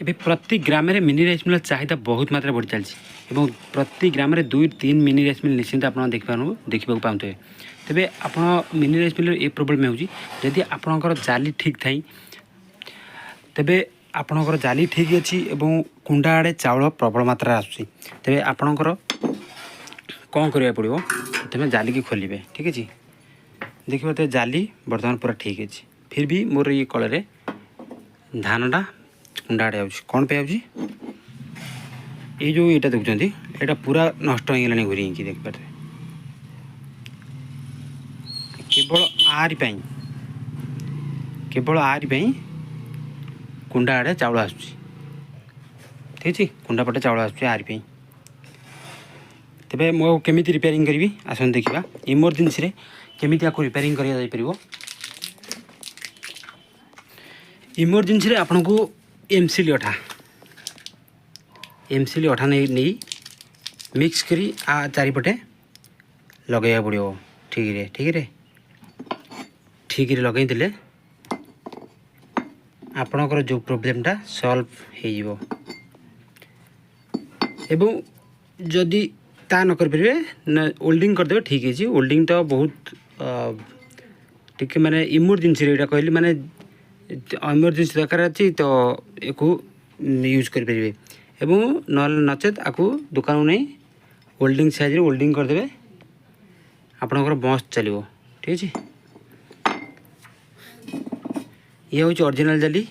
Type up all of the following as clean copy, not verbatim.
ଏବେ ପ୍ରତି ଗ୍ରାମରେ ମିନି ରାଇସ୍ ମିଲ୍ ଚାହିଦା ବହୁତ ମାତ୍ରାରେ ବଢ଼ି ଚାଲିଛି ଏବଂ ପ୍ରତି ଗ୍ରାମରେ 2-3 ମିନି ରାଇସ୍ ମିଲ୍ ନିଶ୍ଚିନ୍ତ ଆପଣ ଦେଖିବାକୁ ପାଉଥିବେ। ତେବେ ଆପଣ ମିନି ରାଇସ୍ ମିଲ୍ର ଏ ପ୍ରୋବ୍ଲେମ୍ ହେଉଛି ଯଦି ଆପଣଙ୍କର ଜାଲି ଠିକ୍ ଥାଏ ତେବେ ଆପଣଙ୍କର ଜାଲି ଠିକ୍ ଅଛି ଏବଂ କୁଣ୍ଡା ଆଡ଼େ ଚାଉଳ ପ୍ରବଳ ମାତ୍ରାରେ ଆସୁଛି ତେବେ ଆପଣଙ୍କର କ'ଣ କରିବାକୁ ପଡ଼ିବ ପ୍ରଥମେ ଜାଲିକି ଖୋଲିବେ। ଠିକ୍ ଅଛି, ଦେଖିବେ ତ ଜାଲି ବର୍ତ୍ତମାନ ପୁରା ଠିକ୍ ଅଛି ଫିର୍ ବି ମୋର ଇଏ କଳରେ ଧାନଟା କୁଣ୍ଡା ଆଡ଼େ ଯାଉଛି। କ'ଣ ପାଇଁ ଯାଉଛି ଏଇ ଯେଉଁ ଏଇଟା ଦେଖୁଛନ୍ତି ଏଇଟା ପୁରା ନଷ୍ଟ ହେଇଗଲାଣି ଘୁରି ହେଇକି ଦେଖିପାରୁଥିବେ। କେବଳ ଆରି ପାଇଁ କୁଣ୍ଡା ଆଡ଼େ ଚାଉଳ ଆସୁଛି। ଠିକ୍ ଅଛି, କୁଣ୍ଡା ପଟେ ଚାଉଳ ଆସୁଛି ଆରି ପାଇଁ। ତେବେ ମୁଁ କେମିତି ରିପେୟାରିଂ କରିବି ଆସନ୍ତୁ ଦେଖିବା। ଇମର୍ଜେନ୍ସିରେ କେମିତି ଆକୁ ରିପେୟାରିଂ କରାଯାଇପାରିବ। ଇମର୍ଜେନ୍ସିରେ ଆପଣଙ୍କୁ ଏମସିଲ୍ ଅଠା ନେଇ ମିକ୍ସ କରି ଚାରିପଟେ ଲଗାଇବାକୁ ପଡ଼ିବ। ଠିକ୍ରେ ଲଗାଇଦେଲେ ଆପଣଙ୍କର ଯେଉଁ ପ୍ରୋବ୍ଲେମ୍ଟା ସଲ୍ଭ ହେଇଯିବ। ଏବଂ ଯଦି ତା ନ କରିପାରିବେ ଓଲ୍ଡିଂ କରିଦେବେ। ଠିକ୍ ଅଛି, ଓଲ୍ଡିଂ ତ ବହୁତ ଟିକେ ମାନେ ଇମର୍ଜେନ୍ସିରେ ଏଇଟା କହିଲି ମାନେ ଏମର୍ଜେନ୍ସି ଦରକାର ଅଛି ତ ୟାକୁ ୟୁଜ୍ କରିପାରିବେ ଏବଂ ନହେଲେ ନଚେତ୍ ଆକୁ ଦୋକାନକୁ ନେଇ ଓଲ୍ଡିଂ ସାଇଜ୍ରେ ଓଲ୍ଡିଂ କରିଦେବେ, ଆପଣଙ୍କର ମସ୍ତ ଚାଲିବ। ଠିକ୍ ଅଛି, ଇଏ ହେଉଛି ଅରିଜିନାଲ୍ ଜାଲି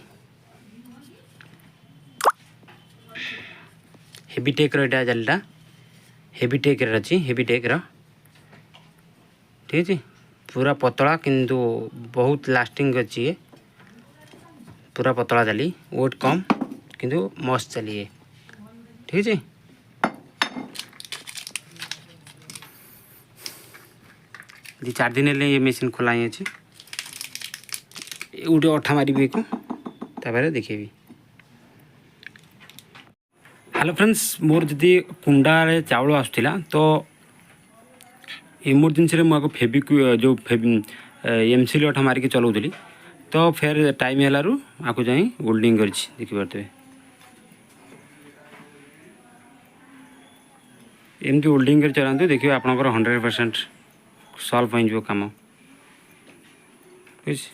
ହେଭି ଟେକ୍ର। ଏଇଟା ଜାଲିଟା ହେଭି ଟେକ୍ର ଅଛି, ଠିକ୍ ଅଛି, ପୁରା ପତଳା କିନ୍ତୁ ବହୁତ ଲାଷ୍ଟିଂ ଅଛି। ଇଏ ପୁରା ପତଳା ଜାଲି, ୱେଟ୍ କମ୍ କିନ୍ତୁ ମସ୍ତ ଚାଲି ଇଏ। ଠିକ୍ ଅଛି, ଦି 4 दिन ହେଲେ ଏ ମେସିନ୍ ଖୋଲା ହିଁ ଅଛି। ଗୋଟେ ଅଠା ମାରିବି ଏକୁ ତାପରେ ଦେଖେଇବି। ହ୍ୟାଲୋ ଫ୍ରେଣ୍ଡସ୍, ମୋର ଯଦି କୁଣ୍ଡାରେ ଚାଉଳ ଆସୁଥିଲା ତ ଇମର୍ଜେନ୍ସିରେ ମୁଁ ଆକୁ ଯେଉଁ ଏମସିଲ୍ ଅଠା ମାରିକି ଚଲାଉଥିଲି ତ ଫେର୍ ଟାଇମ୍ ହେଲାରୁ ଆକୁ ଯାଇ ଓଲ୍ଡିଂ କରିଛି ଦେଖିପାରୁଥିବେ। ଏମିତି ଓଲ୍ଡିଂ କରି ଚଲାନ୍ତୁ, ଦେଖିବେ ଆପଣଙ୍କର 100% ସଲ୍ଭ ହୋଇଯିବ କାମ। ବୁଝିଛି।